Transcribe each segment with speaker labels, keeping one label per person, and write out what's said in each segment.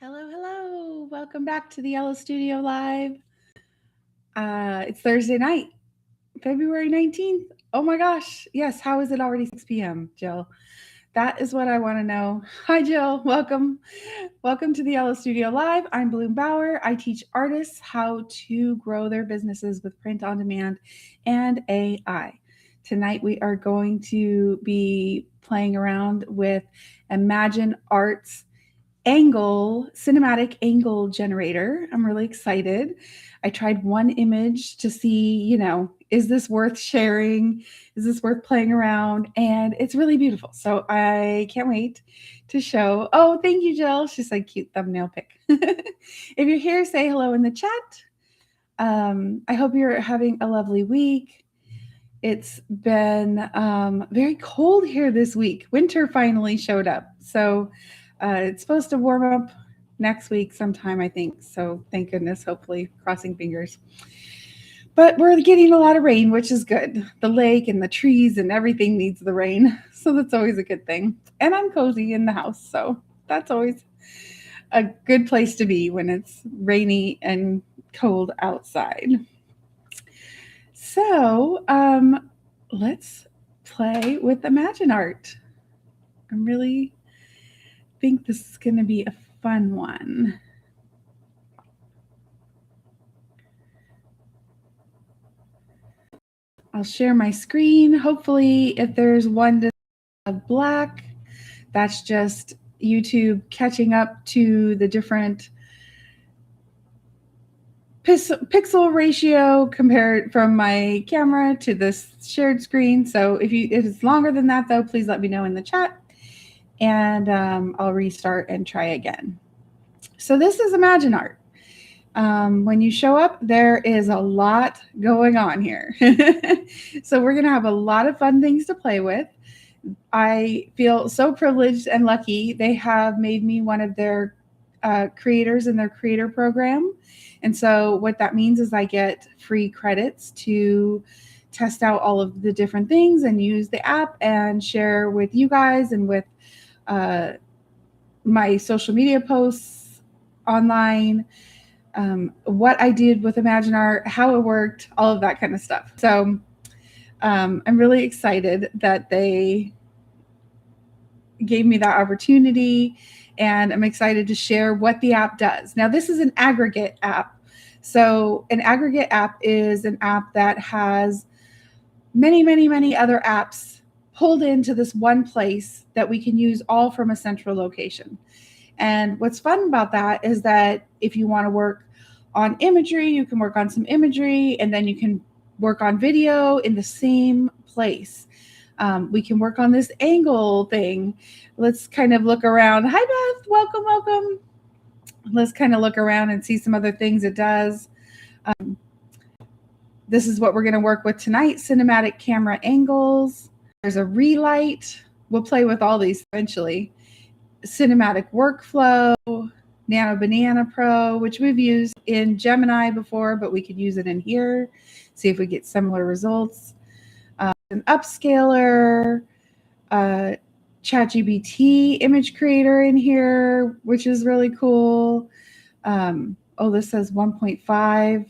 Speaker 1: Hello, hello. Welcome back to the Yellow Studio Live. It's Thursday night, February 19th. Oh my gosh. Yes, how is it already 6 p.m., Jill? That is what I want to know. Hi, Jill. Welcome. Welcome to the Yellow Studio Live. I'm Blume Bauer. I teach artists how to grow their businesses with print on demand and AI. Tonight, we are going to be playing around with Imagine.art's cinematic angle generator. I'm really excited. I tried one image to see, is this worth sharing? Is this worth playing around? And it's really beautiful. So I can't wait to show. Oh, thank you, Jill. She said cute thumbnail pic. If you're here, say hello in the chat. I hope you're having a lovely week. It's been very cold here this week. Winter finally showed up. So it's supposed to warm up next week sometime, I think. So thank goodness, hopefully, crossing fingers. But we're getting a lot of rain, which is good. The lake and the trees and everything needs the rain. So that's always a good thing. And I'm cozy in the house. So that's always a good place to be when it's rainy and cold outside. So let's play with Imagine.art. I really think this is going to be a fun one. I'll share my screen. Hopefully, if there's one of black, that's just YouTube catching up to the different pixel ratio compared from my camera to this shared screen. So if it's longer than that, though, please let me know in the chat, and I'll restart and try again. So this is Imagine.art. When you show up, there is a lot going on here. So we're going to have a lot of fun things to play with. I feel so privileged and lucky. They have made me one of their creators in their creator program. And so what that means is I get free credits to test out all of the different things and use the app and share with you guys and with my social media posts online. What I did with Imagine.art, how it worked, all of that kind of stuff. So I'm really excited that they gave me that opportunity, and I'm excited to share what the app does. Now, this is an aggregate app. So an aggregate app is an app that has many, many, many other apps pulled into this one place that we can use all from a central location. And what's fun about that is that if you want to work on imagery, you can work on some imagery, and then you can work on video in the same place. We can work on this angle thing. Let's kind of look around. Hi, Beth. Welcome, welcome. Let's kind of look around and see some other things it does. This is what we're going to work with tonight, cinematic camera angles. There's a relight. We'll play with all these eventually. Cinematic workflow, Nano Banana Pro, which we've used in Gemini before, but we could use it in here, see if we get similar results. An upscaler, ChatGPT image creator in here, which is really cool. This says 1.5.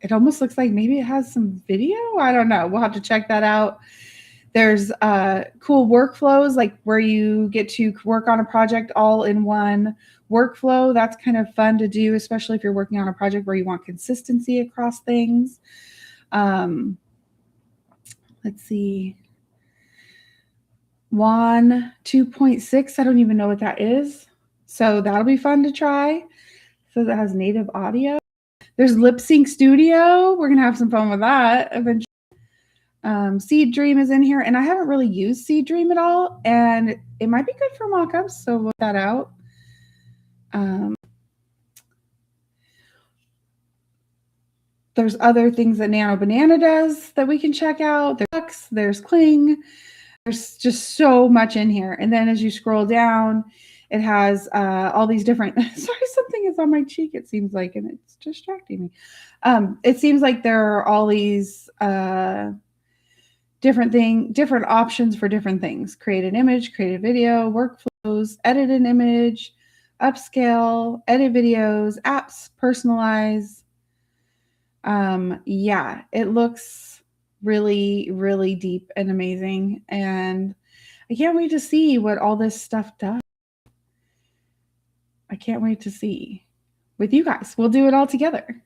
Speaker 1: It almost looks like maybe it has some video. I don't know. We'll have to check that out. There's cool workflows, like where you get to work on a project all in one workflow. That's kind of fun to do, especially if you're working on a project where you want consistency across things. Let's see. WAN 2.6. I don't even know what that is. So that'll be fun to try. So that has native audio. There's Lip Sync Studio. We're going to have some fun with that eventually. Seed Dream is in here, and I haven't really used Seed Dream at all, and it might be good for mockups, so we'll check that out. There's other things that Nano Banana does that we can check out. There's Kling. There's just so much in here. And then as you scroll down, it has all these different, sorry, something is on my cheek, it seems like, and it's distracting me. It seems like there are all these different options for different things. Create an image, create a video, workflows, edit an image, upscale, edit videos, apps, personalize. Yeah, it looks really, really deep and amazing. And I can't wait to see what all this stuff does. I can't wait to see with you guys. We'll do it all together.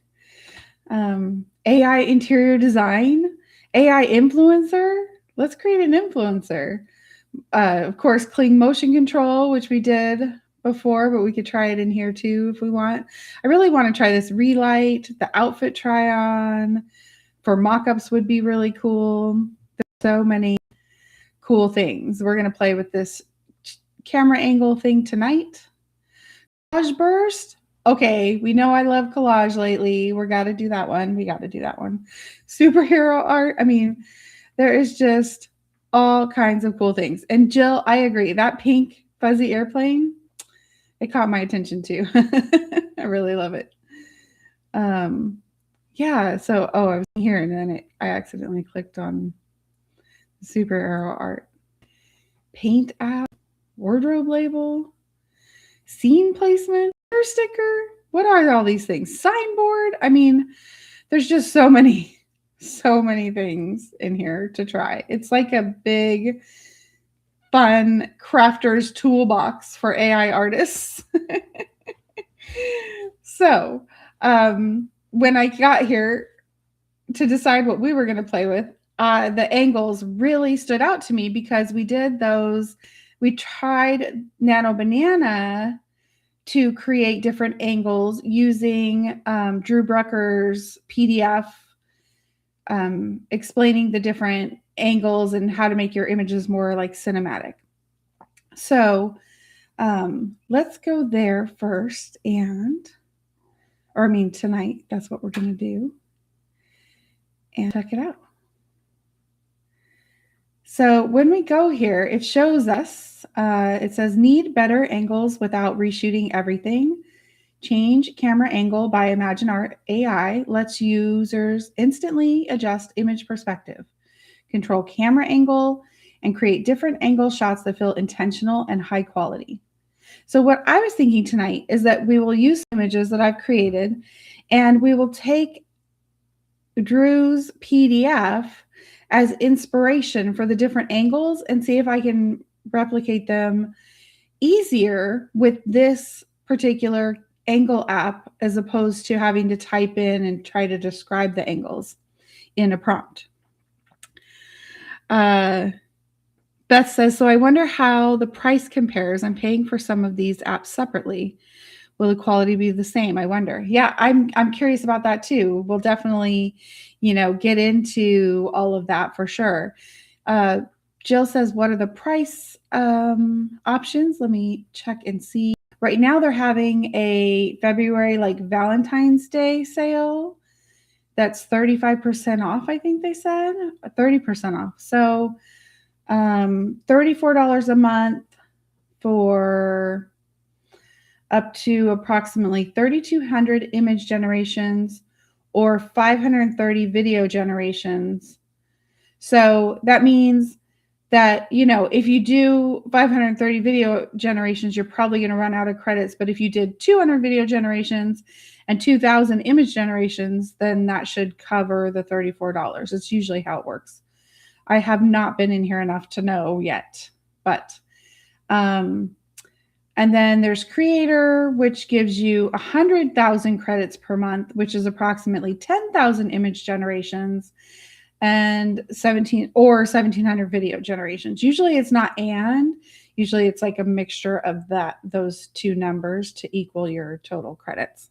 Speaker 1: AI interior design, AI influencer. Let's create an influencer. Of course, clean motion control, which we did before, but we could try it in here too if we want. I really want to try this relight, the outfit try on for mock-ups would be really cool. There's so many cool things. We're going to play with this camera angle thing tonight. Collage burst. Okay, we know I love collage lately. We got to do that one. Superhero art. I mean, there is just all kinds of cool things. And Jill, I agree. That pink fuzzy airplane, it caught my attention too. I really love it. Yeah, so I was here and then I accidentally clicked on superhero art. Paint app, wardrobe label, scene placement, sticker. What are all these things? Signboard. I mean, there's just so many things in here to try. It's like a big, fun crafter's toolbox for AI artists. So, when I got here to decide what we were going to play with, the angles really stood out to me because we tried Nano Banana to create different angles using Drew Brucker's PDF explaining the different angles and how to make your images more like cinematic. So let's go there first tonight, that's what we're going to do. And check it out. So when we go here, it shows us, it says need better angles without reshooting everything. Change camera angle by Imagine.art AI lets users instantly adjust image perspective, control camera angle, and create different angle shots that feel intentional and high quality. So what I was thinking tonight is that we will use images that I've created and we will take Drew's PDF as inspiration for the different angles and see if I can replicate them easier with this particular angle app as opposed to having to type in and try to describe the angles in a prompt. Beth says, so I wonder how the price compares. I'm paying for some of these apps separately. Will the quality be the same? I wonder. Yeah, I'm curious about that too. We'll definitely, get into all of that for sure. Jill says, what are the price options? Let me check and see. Right now they're having a February Valentine's Day sale. That's 35% off, I think they said. 30% off. So $34 a month for up to approximately 3,200 image generations or 530 video generations. So that means that, if you do 530 video generations, you're probably going to run out of credits. But if you did 200 video generations and 2,000 image generations, then that should cover the $34. It's usually how it works. I have not been in here enough to know yet, but and then there's Creator, which gives you 100,000 credits per month, which is approximately 10,000 image generations and 1,700 video generations. Usually it's not usually it's like a mixture of those two numbers to equal your total credits.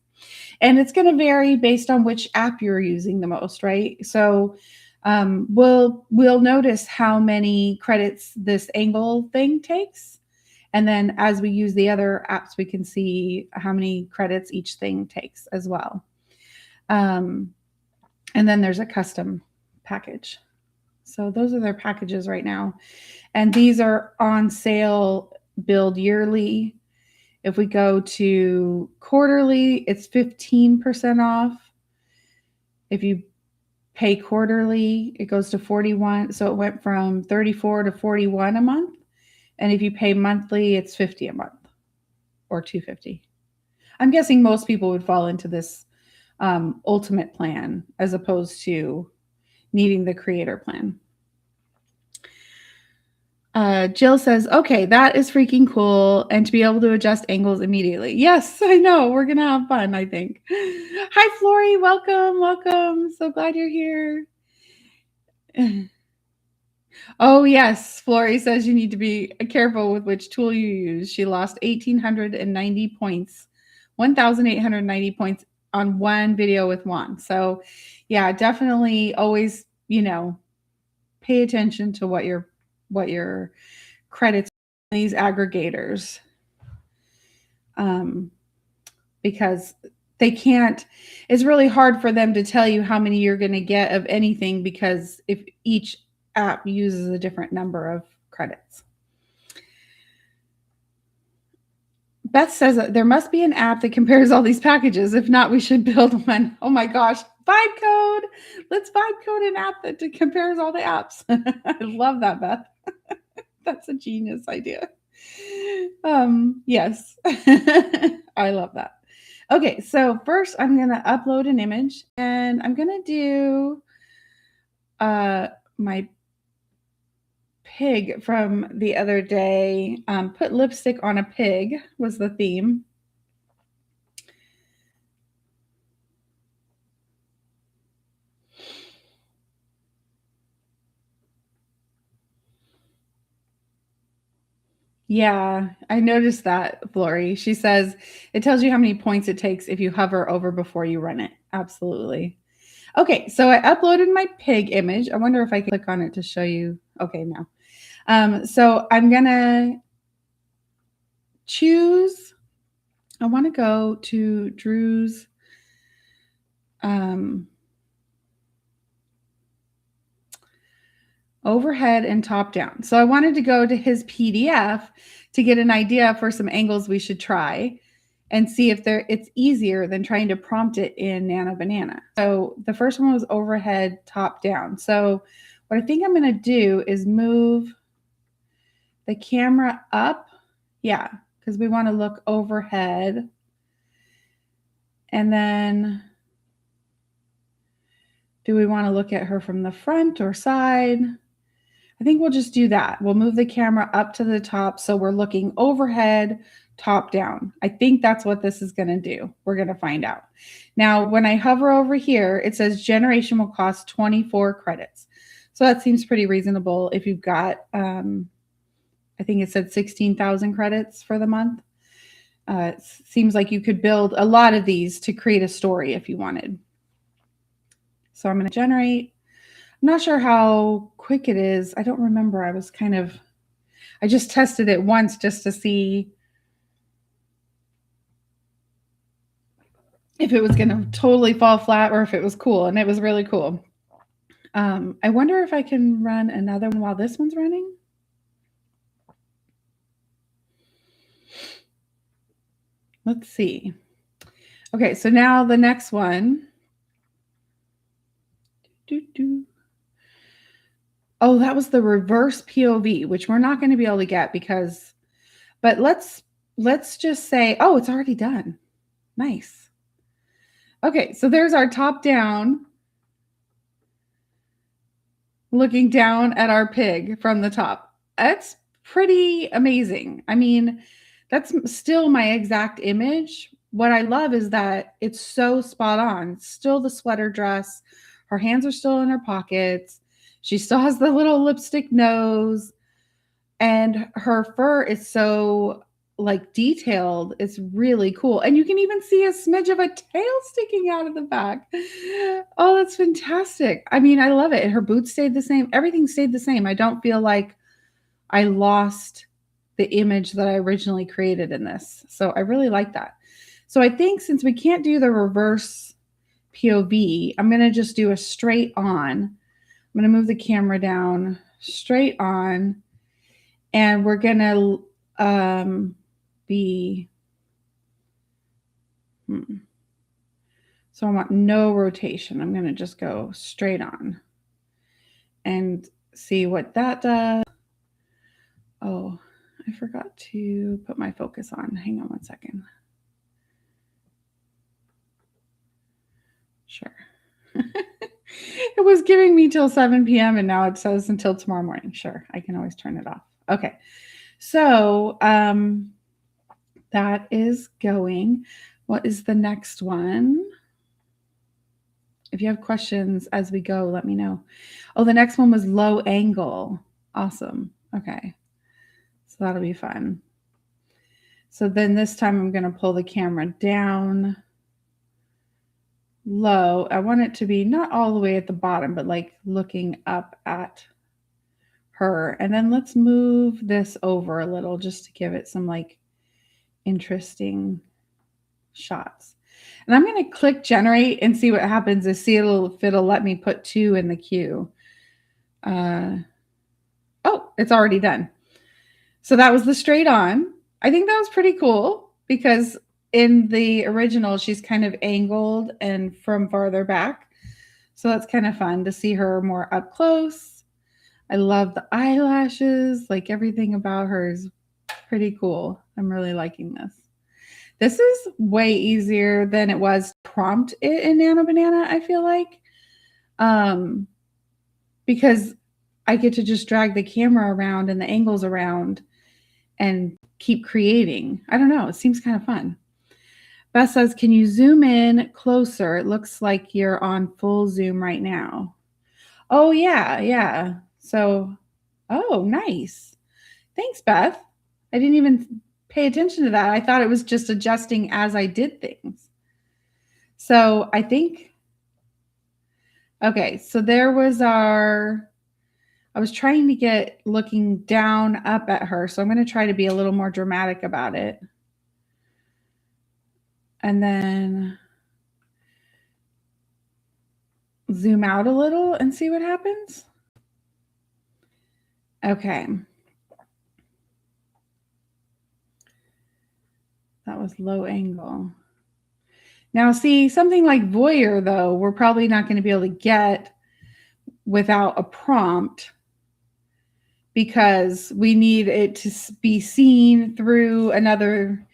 Speaker 1: And it's going to vary based on which app you're using the most, right? So we'll notice how many credits this angle thing takes. And then as we use the other apps, we can see how many credits each thing takes as well. And then there's a custom package. So those are their packages right now. And these are on sale, billed yearly. If we go to quarterly, it's 15% off. If you pay quarterly, it goes to 41. So it went from 34 to 41 a month. And if you pay monthly, it's 50 a month. or 250. I'm guessing most people would fall into this ultimate plan as opposed to needing the creator plan. Jill says, okay, that is freaking cool. And to be able to adjust angles immediately. Yes, I know. We're going to have fun, I think. Hi, Flory. Welcome. Welcome. So glad you're here. Oh, yes. Flory says you need to be careful with which tool you use. She lost 1,890 points, 1,890 points on one video with Juan. So, yeah, definitely always, pay attention to what your credits these aggregators, because they can't. It's really hard for them to tell you how many you're going to get of anything because if each app uses a different number of credits. Beth says that there must be an app that compares all these packages. If not, we should build one. Oh my gosh, vibe code. Let's vibe code an app that compares all the apps. I love that, Beth. That's a genius idea. Yes, I love that. Okay, so first I'm going to upload an image and I'm going to do my pig from the other day. Put lipstick on a pig was the theme. Yeah, I noticed that, Flory. She says it tells you how many points it takes if you hover over before you run it. Absolutely. Okay, so I uploaded my pig image. I wonder if I can click on it to show you. Okay, no. So I'm going to choose. I want to go to Drew's overhead and top down. So I wanted to go to his PDF to get an idea for some angles we should try and see if it's easier than trying to prompt it in Nano Banana. So the first one was overhead, top down. So what I think I'm going to do is move the camera up. Yeah, because we want to look overhead. And then do we want to look at her from the front or side? I think we'll just do that. We'll move the camera up to the top so we're looking overhead, top down. I think that's what this is going to do. We're going to find out. Now, when I hover over here, it says generation will cost 24 credits. So that seems pretty reasonable if you've got, I think it said 16,000 credits for the month. It seems like you could build a lot of these to create a story if you wanted. So I'm going to generate. I'm not sure how quick it is. I don't remember. I just tested it once just to see if it was going to totally fall flat or if it was cool. And it was really cool. I wonder if I can run another one while this one's running. Let's see. Okay, so now the next one. Oh, that was the reverse POV, which we're not going to be able to get but let's just say, oh, it's already done. Nice. Okay, so there's our top down, looking down at our pig from the top. That's pretty amazing. I mean, that's still my exact image. What I love is that it's so spot on. It's still the sweater dress. Her hands are still in her pockets. She still has the little lipstick nose. And her fur is so detailed. It's really cool. And you can even see a smidge of a tail sticking out of the back. Oh, that's fantastic. I mean, I love it. And her boots stayed the same. Everything stayed the same. I don't feel like I lost the image that I originally created in this. So I really like that. So I think since we can't do the reverse POV, I'm going to just do a straight on. I'm going to move the camera down, straight on. And we're going to be, so I want no rotation. I'm going to just go straight on and see what that does. Oh, I forgot to put my focus on. Hang on one second. Sure. It was giving me till 7 p.m. and now it says until tomorrow morning. Sure, I can always turn it off. Okay. So that is going. What is the next one? If you have questions as we go, let me know. Oh, the next one was low angle. Awesome. Okay. So that'll be fun. So then this time I'm going to pull the camera down low. I want it to be not all the way at the bottom, but like looking up at her. And then let's move this over a little just to give it some like interesting shots. And I'm going to click generate and see what happens to see if it'll let me put 2 in the queue. Oh, it's already done. So that was the straight on. I think that was pretty cool because in the original, she's kind of angled and from farther back. So that's kind of fun to see her more up close. I love the eyelashes. Like everything about her is pretty cool. I'm really liking this. This is way easier than it was to prompt it in Nano Banana, I feel like. Because I get to just drag the camera around and the angles around and keep creating. I don't know. It seems kind of fun. Beth says, can you zoom in closer? It looks like you're on full zoom right now. Oh, yeah, yeah. So, oh, nice. Thanks, Beth. I didn't even pay attention to that. I thought it was just adjusting as I did things. So I think, okay, so there was I was trying to get looking down up at her. So I'm going to try to be a little more dramatic about it. And then zoom out a little and see what happens. Okay. That was low angle. Now, see, something like voyeur, though, we're probably not going to be able to get without a prompt because we need it to be seen through another,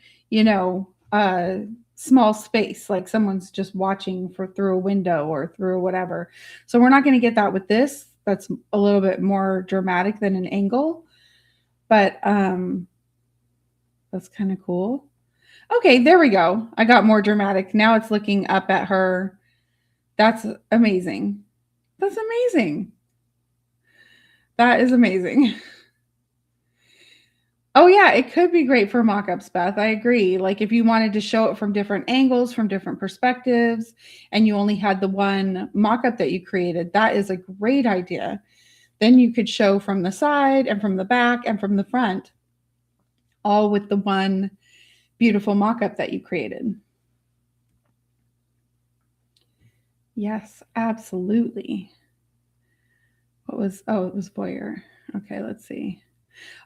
Speaker 1: small space, like someone's just watching through a window or through whatever. So we're not going to get that with this. That's a little bit more dramatic than an angle, but that's kind of cool. Okay, there we go. I got more dramatic. Now it's looking up at her. That's amazing. That's amazing. That is amazing. Oh, yeah, it could be great for mock-ups, Beth. I agree. Like if you wanted to show it from different angles, from different perspectives, and you only had the one mock-up that you created, that is a great idea. Then you could show from the side and from the back and from the front, all with the one beautiful mock-up that you created. Yes, absolutely. It was voyeur. Okay, let's see.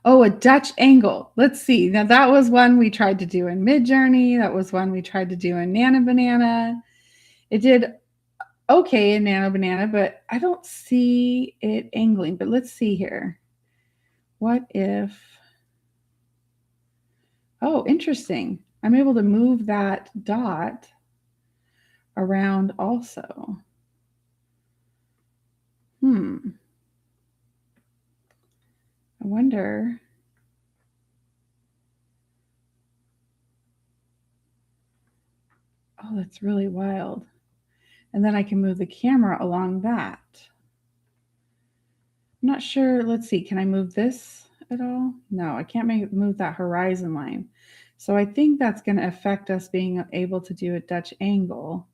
Speaker 1: Oh, a Dutch angle. Let's see. Now that was one we tried to do in Midjourney. That was one we tried to do in Nano Banana. It did okay in Nano Banana, but I don't see it angling. But let's see here. What if... Oh, interesting. I'm able to move that dot around also. I wonder. Oh, that's really wild. And then I can move the camera along that. I'm not sure. Let's see. Can I move this at all? No, I can't move that horizon line. So I think that's going to affect us being able to do a Dutch angle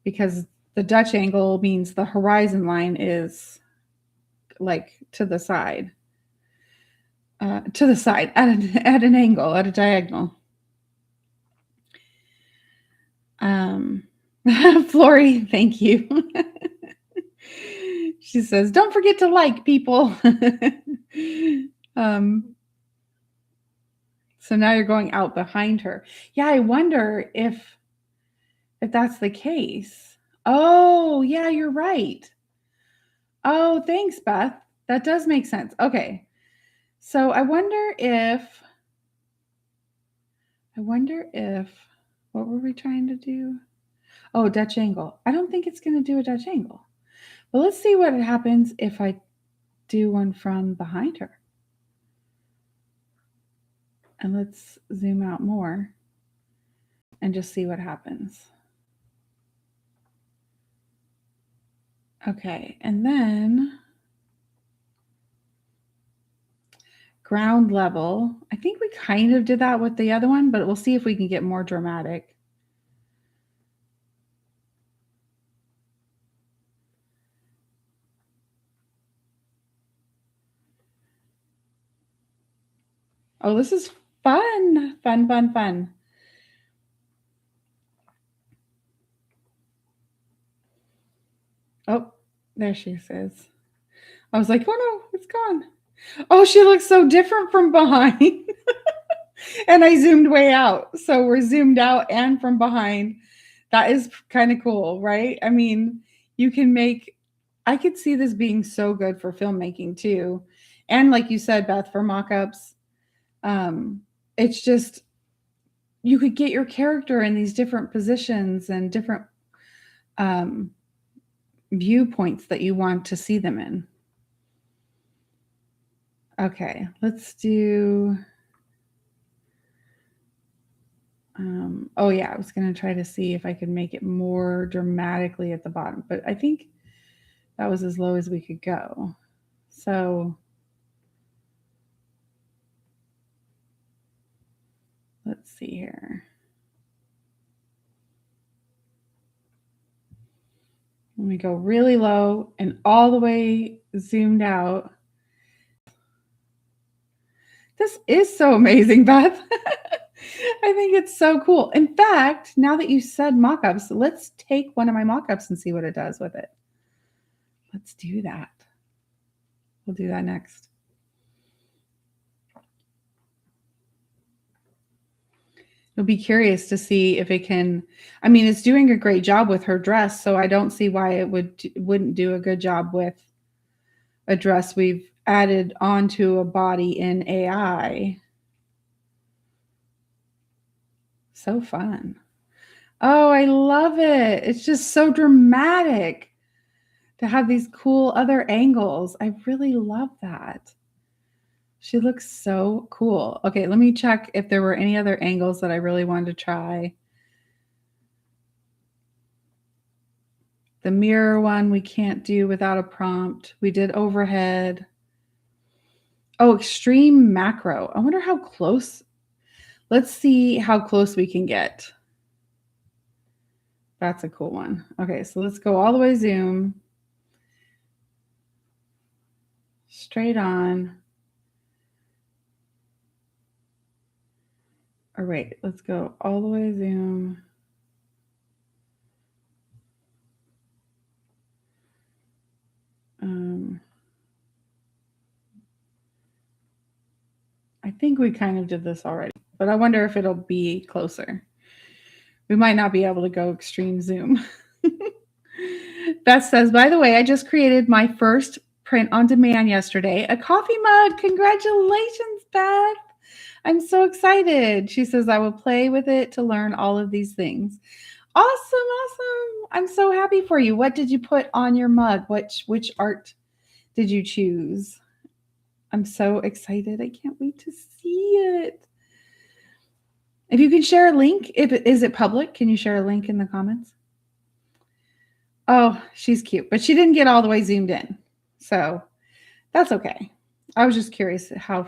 Speaker 1: because the Dutch angle means the horizon line is like to the side at an angle, at a diagonal. Flory, thank you. She says, don't forget to like, people. So now you're going out behind her. Yeah, I wonder if that's the case. Oh, yeah, you're right. Oh, thanks, Beth. That does make sense. Okay. So I wonder if, what were we trying to do? Oh, Dutch angle. I don't think it's going to do a Dutch angle. But let's see what happens if I do one from behind her. And let's zoom out more and just see what happens. Okay, and then ground level. I think we kind of did that with the other one, but we'll see if we can get more dramatic. Oh, this is fun, fun, fun, fun. Oh, there she is. I was like, oh no, it's gone. Oh, she looks so different from behind. And I zoomed way out. So we're zoomed out and from behind. That is kind of cool, right? I mean, you can make, I could see this being so good for filmmaking too. And like you said, Beth, for mock-ups, it's just, you could get your character in these different positions and different viewpoints that you want to see them in. Okay, let's do, oh yeah, I was going to try to see if I could make it more dramatically at the bottom, but I think that was as low as we could go. So let's see here. Let me go really low and all the way zoomed out. This is so amazing, Beth. I think it's so cool. In fact, now that you said mock-ups, let's take one of my mock-ups and see what it does with it. Let's do that. We'll do that next. You'll be curious to see if it can, I mean, it's doing a great job with her dress, so I don't see why it wouldn't do a good job with a dress we've added onto a body in AI. So fun. Oh, I love it. It's just so dramatic to have these cool other angles. I really love that. She looks so cool. Okay, let me check if there were any other angles that I really wanted to try. The mirror one we can't do without a prompt. We did overhead. Oh, extreme macro. I wonder how close. Let's see how close we can get. That's a cool one. Okay, so let's go all the way zoom. Straight on. All right, let's go all the way zoom. I think we kind of did this already, but I wonder if it'll be closer. We might not be able to go extreme zoom. Beth says, by the way, I just created my first print on demand yesterday, a coffee mug. Congratulations, Beth. I'm so excited. She says, I will play with it to learn all of these things. Awesome, awesome. I'm so happy for you. What did you put on your mug? Which art did you choose? I'm so excited. I can't wait to see it. If you can share a link, is it public? Can you share a link in the comments? Oh, she's cute, but she didn't get all the way zoomed in. So that's okay. I was just curious how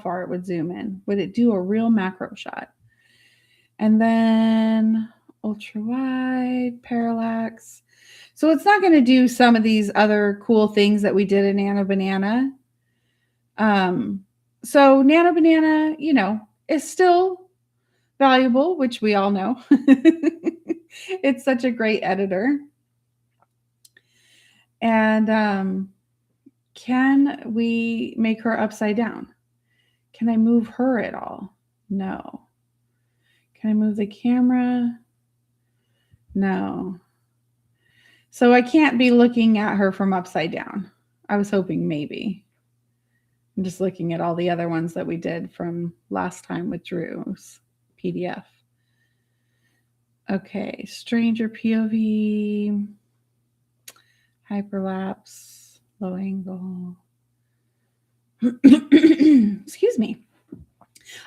Speaker 1: far it would zoom in. Would it do a real macro shot? And then ultra wide, parallax. So it's not going to do some of these other cool things that we did in Nano Banana. So Nano Banana, you know, is still valuable, which we all know. It's such a great editor. And can we make her upside down? Can I move her at all? No. Can I move the camera? No. So I can't be looking at her from upside down. I was hoping maybe. I'm just looking at all the other ones that we did from last time with Drew's PDF. Okay, stranger POV, hyperlapse, low angle. Excuse me.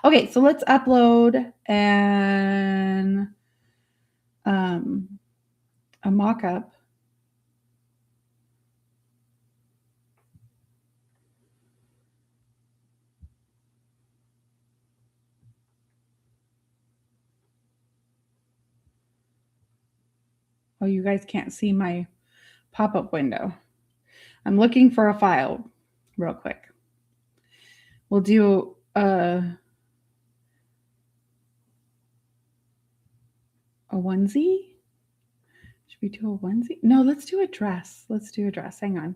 Speaker 1: Okay, so let's upload a mock-up. Oh, you guys can't see my pop-up window. I'm looking for a file real quick. We'll do a onesie. Should we do a onesie? No, let's do a dress. Let's do a dress. Hang on.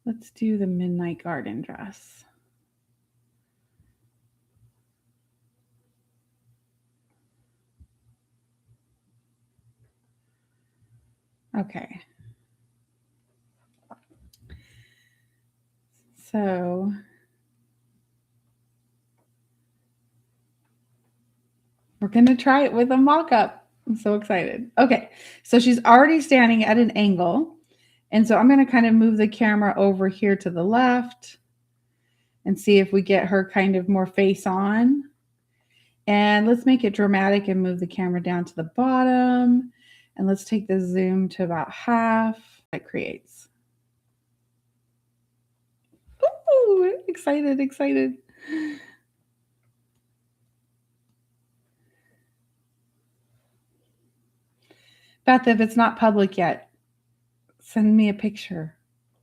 Speaker 1: Let's do the Midnight Garden dress. Okay. So we're going to try it with a mock-up. I'm so excited. Okay. So she's already standing at an angle. And so I'm going to kind of move the camera over here to the left and see if we get her kind of more face on. And let's make it dramatic and move the camera down to the bottom. And let's take the zoom to about half. That creates. Ooh, excited. Beth, if it's not public yet, send me a picture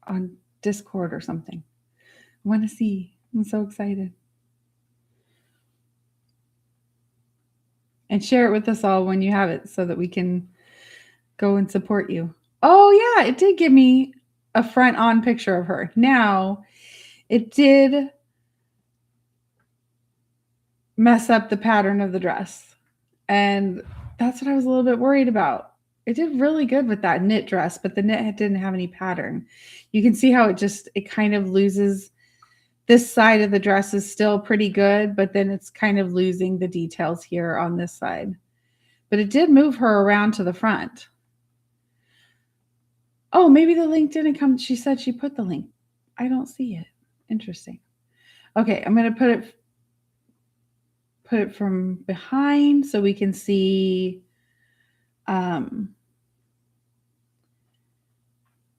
Speaker 1: on Discord or something. I want to see. I'm so excited. And share it with us all when you have it so that we can go and support you. Oh, yeah, it did give me a front-on picture of her. Now, it did mess up the pattern of the dress. And that's what I was a little bit worried about. It did really good with that knit dress, but the knit didn't have any pattern. You can see how it kind of loses. This side of the dress is still pretty good, but then it's kind of losing the details here on this side. But it did move her around to the front. Oh, maybe the link didn't come. She said she put the link. I don't see it. Interesting. Okay, I'm going to put it from behind so we can see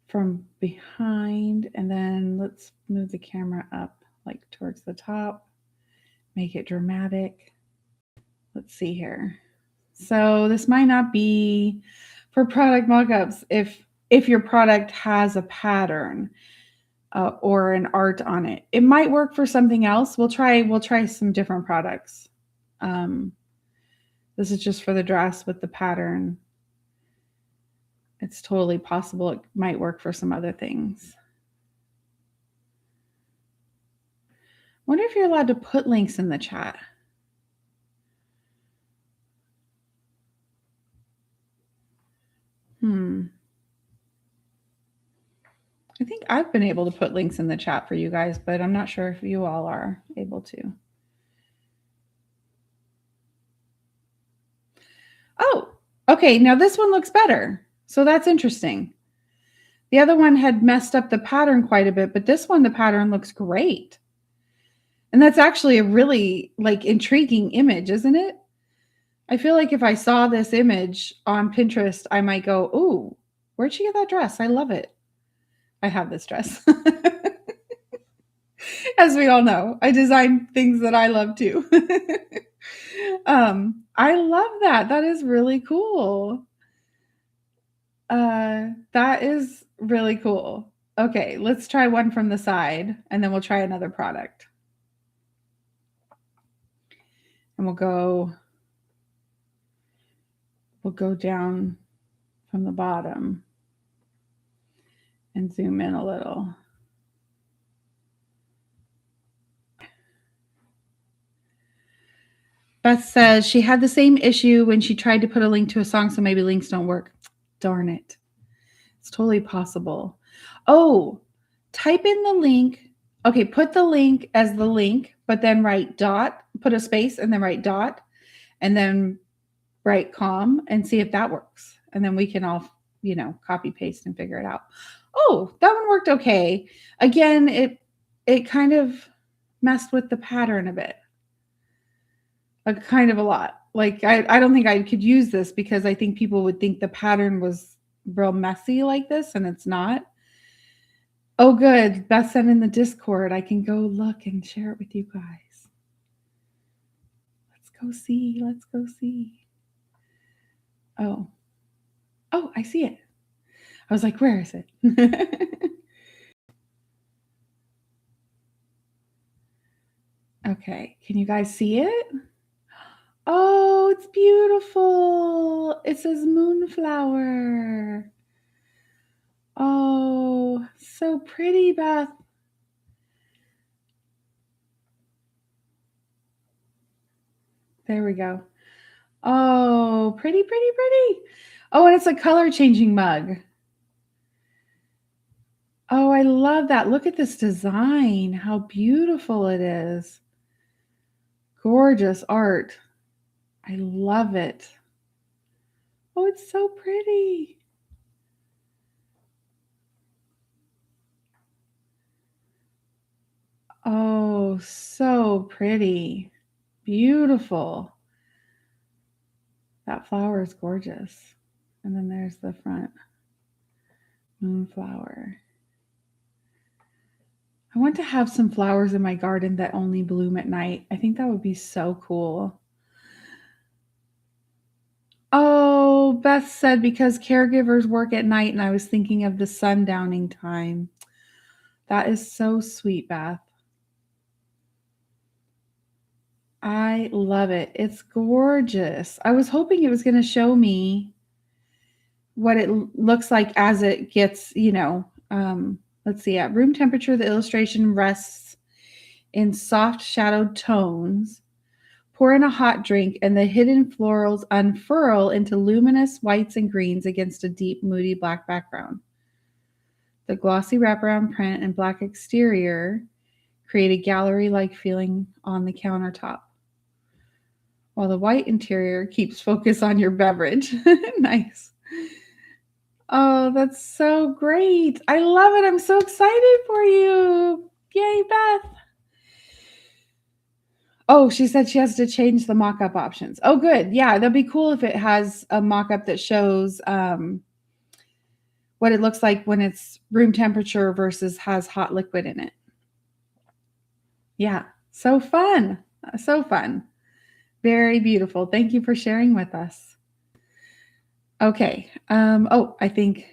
Speaker 1: from behind, and then let's move the camera up like towards the top, make it dramatic. Let's see here. So this might not be for product mockups if your product has a pattern or an art on it. It might work for something else. We'll try some different products. This is just for the dress with the pattern. It's totally possible it might work for some other things. I wonder if you're allowed to put links in the chat. I think I've been able to put links in the chat for you guys, but I'm not sure if you all are able to. Oh, okay. Now this one looks better. So that's interesting. The other one had messed up the pattern quite a bit, but this one, the pattern looks great. And that's actually a really intriguing image, isn't it? I feel like if I saw this image on Pinterest, I might go, ooh, where'd she get that dress? I love it. I have this dress. As we all know, I design things that I love too. I love that. That is really cool. That is really cool. Okay, let's try one from the side and then we'll try another product. And we'll go down from the bottom and zoom in a little. Beth says she had the same issue when she tried to put a link to a song, so maybe links don't work. Darn it. It's totally possible. Oh, type in the link. Okay, put the link as the link, but then write dot, put a space and then write dot, and then write com and see if that works. And then we can all, copy paste and figure it out. Oh, that one worked okay. Again, it kind of messed with the pattern a bit. Like kind of a lot. Like I don't think I could use this because I think people would think the pattern was real messy like this, and it's not. Oh, good. Beth sent in the Discord. I can go look and share it with you guys. Let's go see. Let's go see. Oh, I see it. I was like, where is it? Okay. Can you guys see it? Oh, it's beautiful. It says moonflower. Oh, so pretty, Beth. There we go. Oh, pretty, pretty, pretty. Oh, and it's a color changing mug. Oh, I love that. Look at this design. How beautiful it is. Gorgeous art. I love it. Oh, it's so pretty. Oh, so pretty. Beautiful. That flower is gorgeous. And then there's the front moonflower. I want to have some flowers in my garden that only bloom at night. I think that would be so cool. Oh, Beth said because caregivers work at night, and I was thinking of the sundowning time. That is so sweet, Beth. I love it. It's gorgeous. I was hoping it was going to show me what it looks like as it gets, let's see, at room temperature, the illustration rests in soft shadowed tones. Pour in a hot drink, and the hidden florals unfurl into luminous whites and greens against a deep, moody black background. The glossy wraparound print and black exterior create a gallery-like feeling on the countertop, while the white interior keeps focus on your beverage. Nice. Oh, that's so great. I love it. I'm so excited for you. Yay, Beth. Oh, she said she has to change the mock-up options. Oh, good. Yeah, that'd be cool if it has a mock-up that shows what it looks like when it's room temperature versus has hot liquid in it. Yeah, so fun. So fun. Very beautiful. Thank you for sharing with us. Okay. I think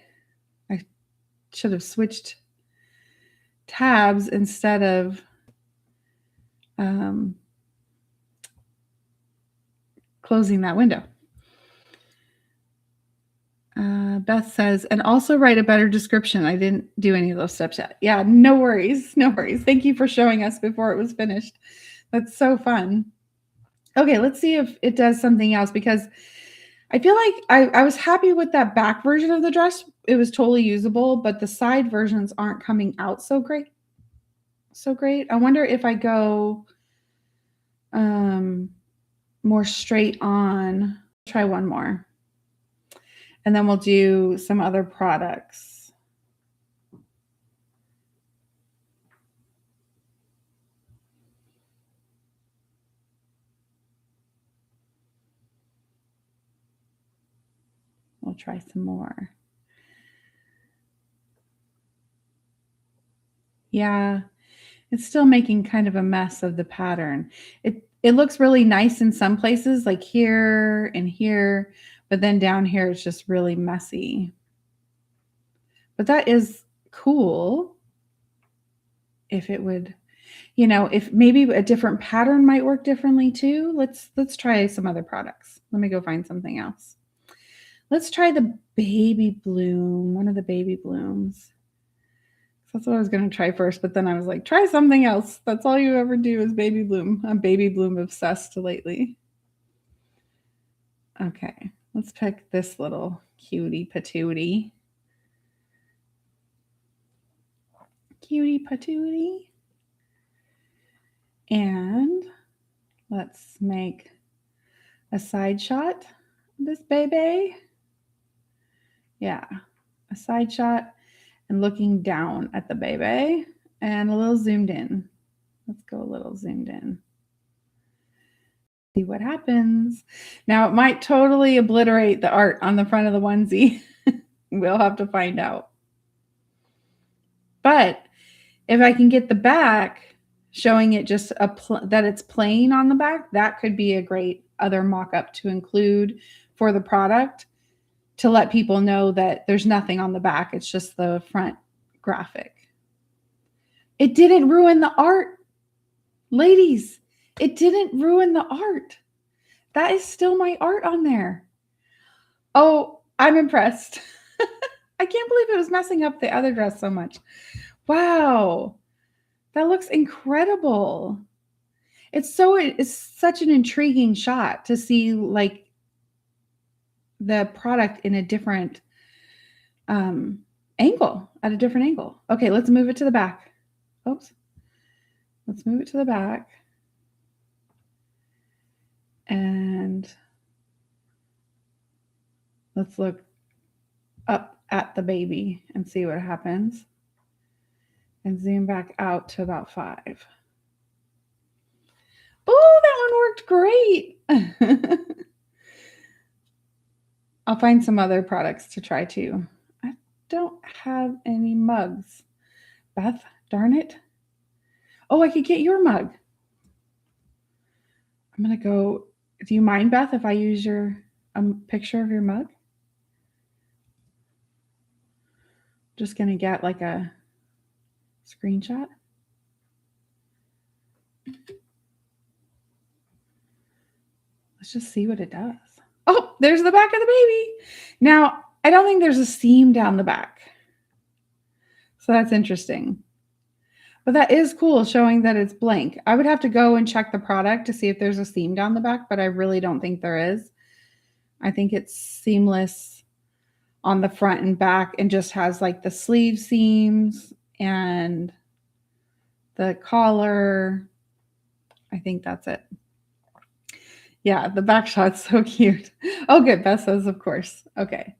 Speaker 1: I should have switched tabs instead of closing that window. Beth says, and also write a better description. I didn't do any of those steps yet. Yeah, no worries. No worries. Thank you for showing us before it was finished. That's so fun. Okay, let's see if it does something else, because I feel like I was happy with that back version of the dress. It was totally usable, but the side versions aren't coming out so great. So great. I wonder if I go more straight on. Try one more. And then we'll do some other products. We'll try some more. Yeah, it's still making kind of a mess of the pattern. It looks really nice in some places, like here and here, but then down here it's just really messy. But that is cool. If it would, if maybe a different pattern might work differently too. Let's try some other products. Let me go find something else. Let's try the baby bloom, one of the baby blooms. That's what I was going to try first, but then I was like, try something else. That's all you ever do is baby bloom. I'm baby bloom obsessed lately. Okay, let's pick this little cutie patootie. Cutie patootie. And let's make a side shot of this baby. Yeah, a side shot and looking down at the baby and a little zoomed in. Let's go a little zoomed in. See what happens. Now it might totally obliterate the art on the front of the onesie. We'll have to find out. But if I can get the back showing it just that it's plain on the back, that could be a great other mock-up to include for the product to let people know that there's nothing on the back. It's just the front graphic. It didn't ruin the art. Ladies, it didn't ruin the art. That is still my art on there. Oh, I'm impressed. I can't believe it was messing up the other dress so much. Wow. That looks incredible. It's such an intriguing shot to see like the product in a different angle, at a different angle. Okay, let's move it to the back. Oops. Let's move it to the back. And let's look up at the baby and see what happens. And zoom back out to about 5. Oh, that one worked great. I'll find some other products to try too. I don't have any mugs. Beth, darn it. Oh, I could get your mug. I'm going to go. Do you mind, Beth, if I use your picture of your mug? Just going to get like a screenshot. Let's just see what it does. Oh, there's the back of the baby. Now, I don't think there's a seam down the back. So that's interesting. But that is cool, showing that it's blank. I would have to go and check the product to see if there's a seam down the back, but I really don't think there is. I think it's seamless on the front and back and just has like the sleeve seams and the collar. I think that's it. Yeah, the back shot's so cute. Oh, good. Beth says, of course. Okay.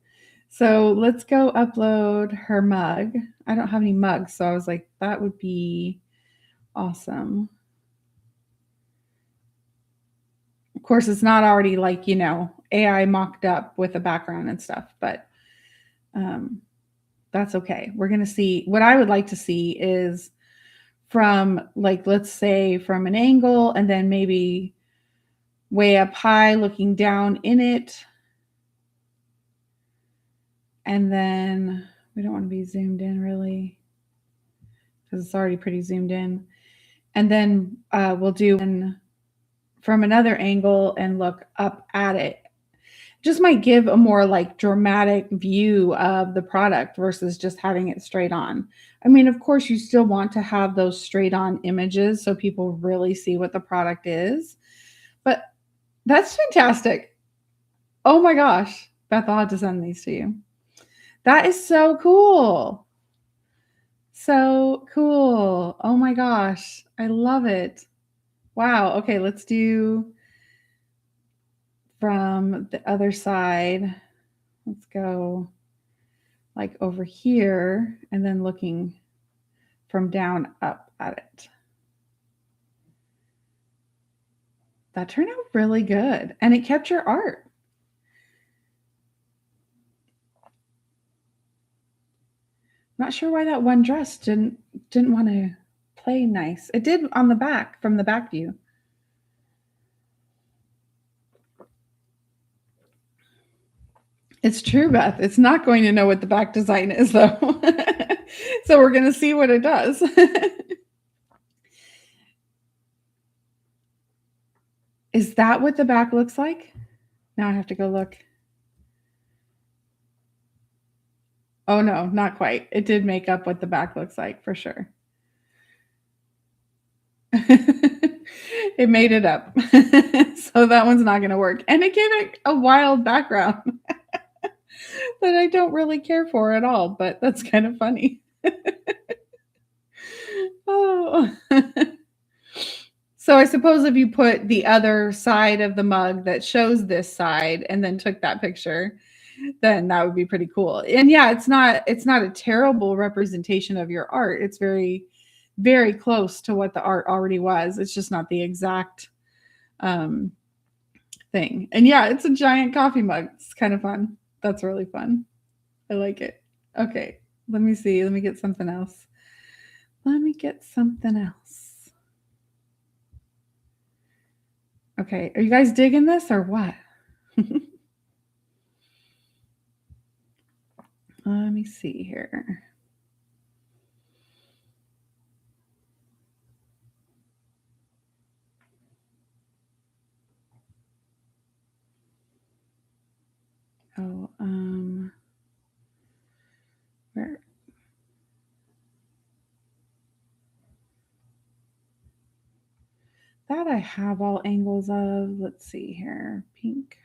Speaker 1: So let's go upload her mug. I don't have any mugs, so I was like, that would be awesome. Of course, it's not already like, AI mocked up with a background and stuff, but that's okay. We're going to see. What I would like to see is from, like, let's say from an angle and then maybe way up high looking down in it. And then we don't want to be zoomed in really because it's already pretty zoomed in. And then we'll do from another angle and look up at it. Just might give a more like dramatic view of the product versus just having it straight on. I mean, of course, you still want to have those straight on images so people really see what the product is. But that's fantastic. Oh my gosh. Beth, I'll have to send these to you. That is so cool. So cool. Oh my gosh. I love it. Wow. Okay, let's do from the other side. Let's go like over here and then looking from down up at it. That turned out really good. And it kept your art. Not sure why that one dress didn't want to play nice. It did on the back, from the back view. It's true, Beth. It's not going to know what the back design is, though. So we're going to see what it does. Is that what the back looks like? Now I have to go look. Oh, no, not quite. It did make up what the back looks like for sure. It made it up. So that one's not going to work. And it gave it a wild background that I don't really care for at all, but that's kind of funny. Oh. So I suppose if you put the other side of the mug that shows this side and then took that picture, then that would be pretty cool. And yeah, it's not a terrible representation of your art. It's very, very close to what the art already was. It's just not the exact um, thing. And yeah, it's a giant coffee mug. It's kind of fun. That's really fun. I like it. Okay, let me see. Let me get something else. Let me get something else. Okay, are you guys digging this or what? Let me see here. Oh, where? That I have all angles of. Let's see here. Pink,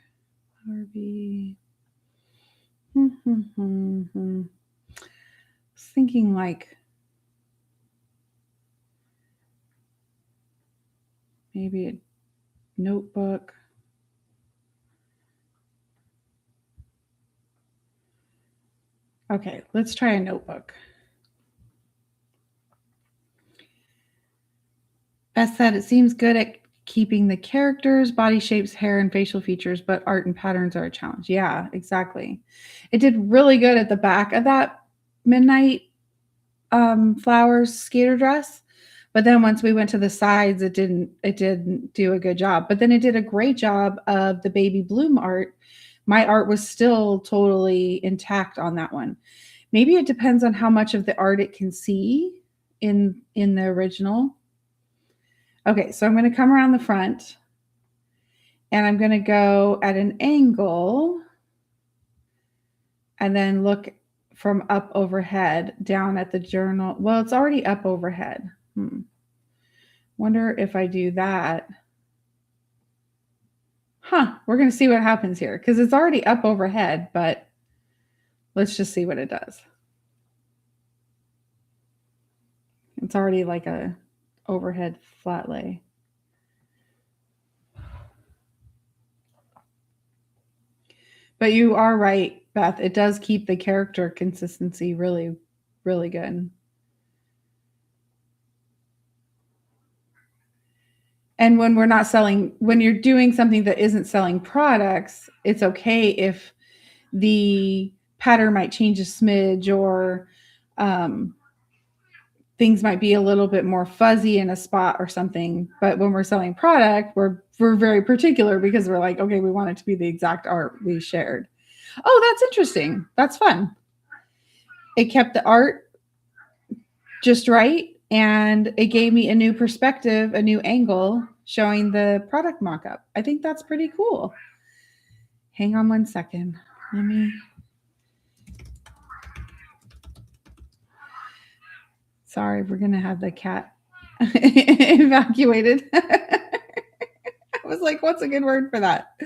Speaker 1: RB. I was thinking like maybe a notebook. Okay, let's try a notebook. Beth said it seems good at keeping the characters, body shapes, hair, and facial features, but art and patterns are a challenge. Yeah, exactly. It did really good at the back of that midnight flowers skater dress, but then once we went to the sides, it didn't do a good job. But then it did a great job of the baby Blume art. My art was still totally intact on that one. Maybe it depends on how much of the art it can see in the original. Okay, so I'm going to come around the front and I'm going to go at an angle and then look from up overhead down at the journal. Well, it's already up overhead. Wonder if I do that. We're going to see what happens here because it's already up overhead, but let's just see what it does. It's already like a overhead flat lay. But you are right, Beth. It does keep the character consistency really, really good. And when we're not selling, when you're doing something that isn't selling products, it's okay if the pattern might change a smidge or um, things might be a little bit more fuzzy in a spot or something. But when we're selling product, we're very particular because we're like, okay, we want it to be the exact art we shared. Oh, that's interesting. That's fun. It kept the art just right and it gave me a new perspective, a new angle showing the product mock-up. I think that's pretty cool. Hang on one second. Let me. Sorry, we're gonna have the cat evacuated. I was like, what's a good word for that?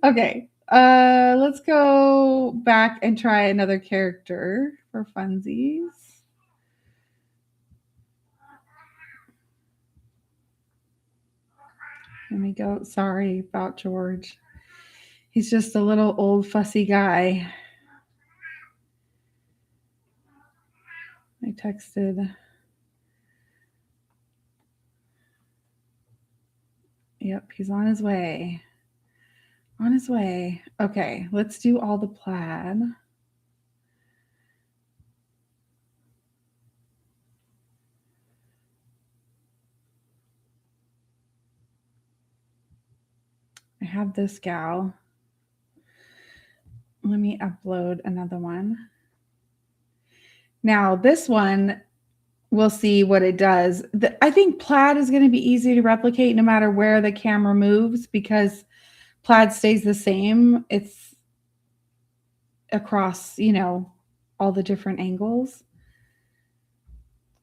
Speaker 1: Okay. Let's go back and try another character for funsies. Let me go. Sorry about George. He's just a little old fussy guy. I texted. Yep, he's on his way. On his way. Okay, let's do all the plaid. I have this gal. Let me upload another one. Now, this one, we'll see what it does. I think plaid is going to be easy to replicate no matter where the camera moves because plaid stays the same. It's across, all the different angles.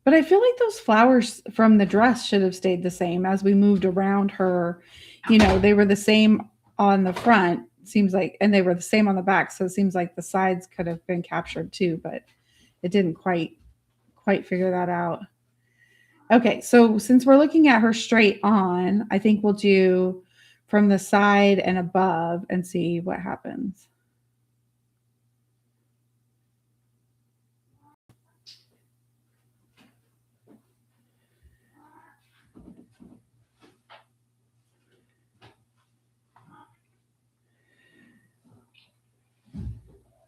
Speaker 1: But I feel like those flowers from the dress should have stayed the same as we moved around her. They were the same on the front, seems like, and they were the same on the back. So it seems like the sides could have been captured too, but it didn't quite figure that out. Okay, so since we're looking at her straight on, I think we'll do from the side and above and see what happens.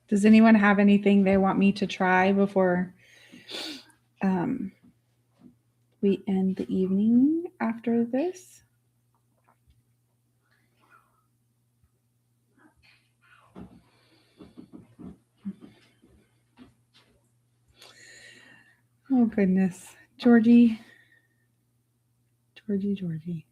Speaker 1: Does anyone have anything they want me to try before um, we end the evening after this? Oh, goodness. Georgie. Georgie, Georgie.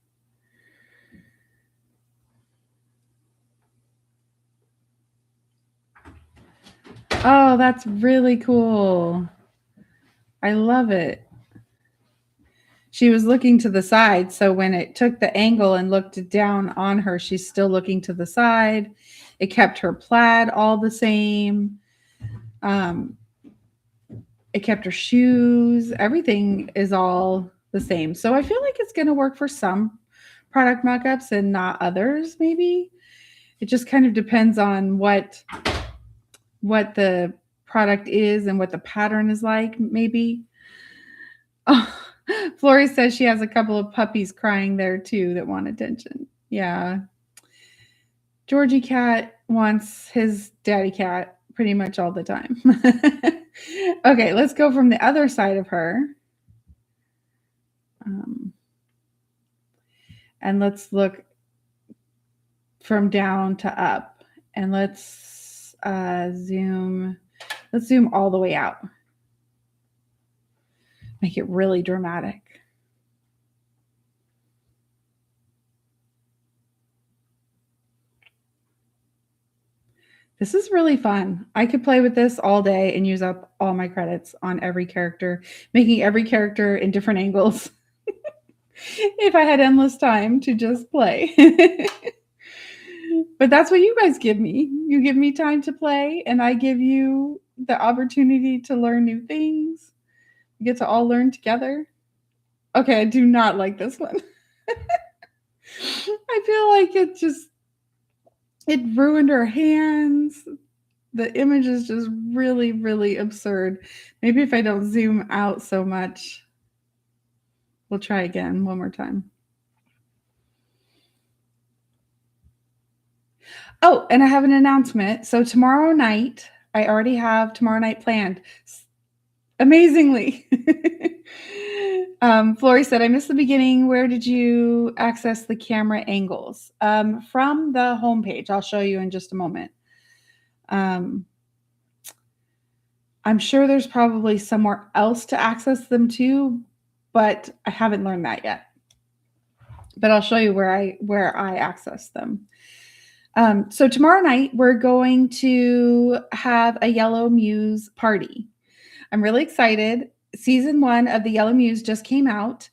Speaker 1: Oh, that's really cool. I love it. She was looking to the side, so when it took the angle and looked down on her, she's still looking to the side. It kept her plaid all the same. Um, it kept her shoes. Everything is all the same. So I feel like it's going to work for some product mockups and not others, maybe. It just kind of depends on what the product is and what the pattern is like, maybe. Oh, Flory says she has a couple of puppies crying there too that want attention. Yeah. Georgie cat wants his daddy cat pretty much all the time. Okay, let's go from the other side of her. And let's look from down to up. And let's zoom. Let's zoom all the way out. Make it really dramatic. This is really fun. I could play with this all day and use up all my credits on every character, making every character in different angles. If I had endless time to just play. But that's what you guys give me. You give me time to play, and I give you the opportunity to learn new things. We get to all learn together. Okay, I do not like this one. I feel like it ruined her hands. The image is just really, really absurd. Maybe if I don't zoom out so much, we'll try again one more time. Oh, and I have an announcement. So tomorrow night, I already have tomorrow night planned. Amazingly. Flory said, I missed the beginning. Where did you access the camera angles? From the homepage. I'll show you in just a moment. I'm sure there's probably somewhere else to access them too, but I haven't learned that yet. But I'll show you where I access them. So tomorrow night we're going to have a Yellow Muse party. I'm really excited. Season 1 of the Yellow Muse just came out.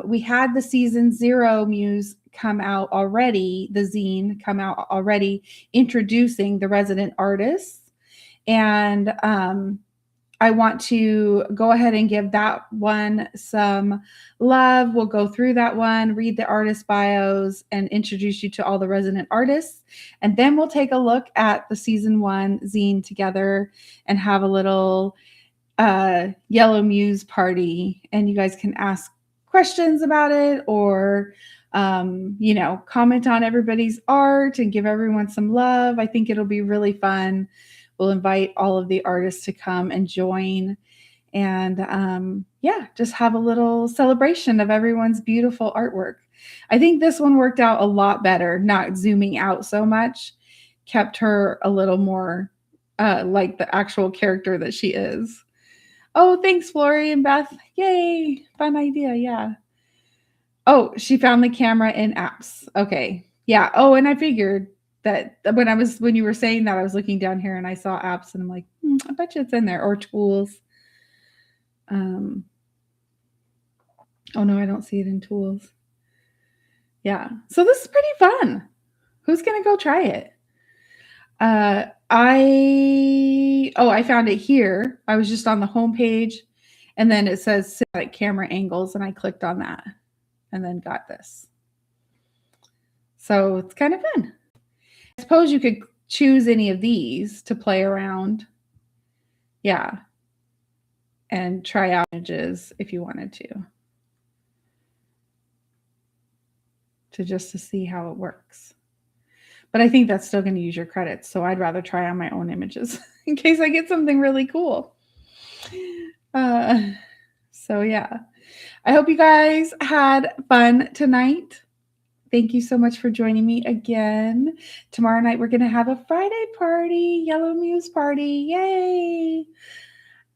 Speaker 1: We had the season 0 Muse come out already, the zine come out already, introducing the resident artists. And I want to go ahead and give that one some love. We'll go through that one, read the artist bios, and introduce you to all the resident artists. And then we'll take a look at the season 1 zine together and have a little Yellow Muse party. And you guys can ask questions about it or, comment on everybody's art and give everyone some love. I think it'll be really fun. We'll invite all of the artists to come and join and just have a little celebration of everyone's beautiful artwork. I think this one worked out a lot better, not zooming out so much, kept her a little more like the actual character that she is. Oh, thanks, Flory and Beth. Yay, fun idea, yeah. Oh, she found the camera in apps. Okay, yeah. Oh, and I figured that when you were saying that, I was looking down here and I saw apps and I'm like, I bet you it's in there, or tools. Oh no, I don't see it in tools. Yeah, so this is pretty fun. Who's gonna go try it? I found it here. I was just on the homepage And then it says like camera angles, and I clicked on that and then got this. So it's kind of fun. I suppose you could choose any of these to play around. Yeah. And try out images if you wanted to just to see how it works. But I think that's still going to use your credits. So I'd rather try on my own images in case I get something really cool. So yeah, I hope you guys had fun tonight. Thank you so much for joining me again. Tomorrow night, we're going to have a Friday party, Yellow Muse party. Yay.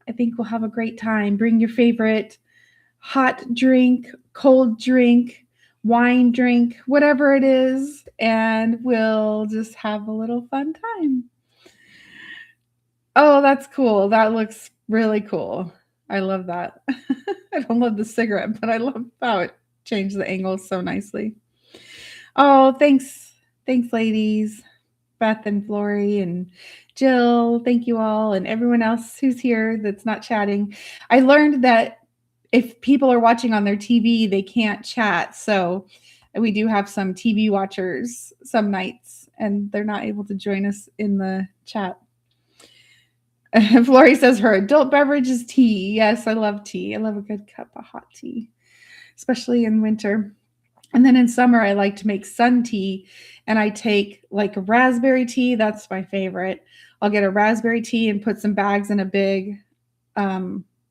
Speaker 1: I think we'll have a great time. Bring your favorite hot drink, cold drink, wine drink, whatever it is, and we'll just have a little fun time. Oh, that's cool. That looks really cool. I love that. I don't love the cigarette, but I love how it changed the angle so nicely. Oh, thanks. Thanks, ladies. Beth and Flory and Jill. Thank you all, and everyone else who's here that's not chatting. I learned that if people are watching on their TV, they can't chat. So we do have some TV watchers some nights, and they're not able to join us in the chat. Flory says her adult beverage is tea. Yes, I love tea. I love a good cup of hot tea, especially in winter. And then in summer, I like to make sun tea, and I take like raspberry tea. That's my favorite. I'll get a raspberry tea and put some bags in a big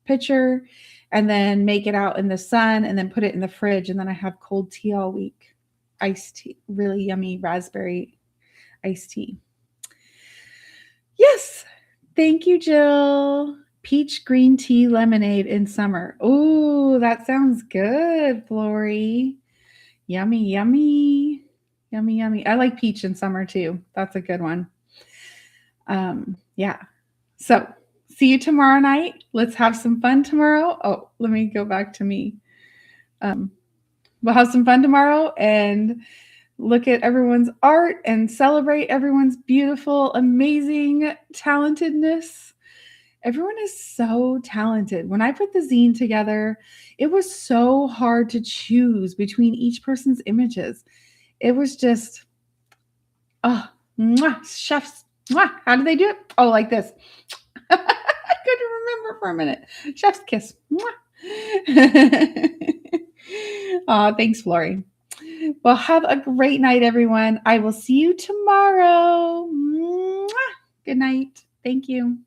Speaker 1: pitcher, and then make it out in the sun, and then put it in the fridge. And then I have cold tea all week. Iced tea, really yummy raspberry iced tea. Yes. Thank you, Jill. Peach green tea lemonade in summer. Oh, that sounds good, Flory. Yummy, yummy. Yummy, yummy. I like peach in summer too. That's a good one. Yeah. So see you tomorrow night. Let's have some fun tomorrow. Oh, let me go back to me. We'll have some fun tomorrow and look at everyone's art and celebrate everyone's beautiful, amazing talentedness. Everyone is so talented. When I put the zine together, it was so hard to choose between each person's images. It was just, chefs. How do they do it? Oh, like this. I couldn't remember for a minute. Chef's kiss. Thanks, Flory. Well, have a great night, everyone. I will see you tomorrow. Good night. Thank you.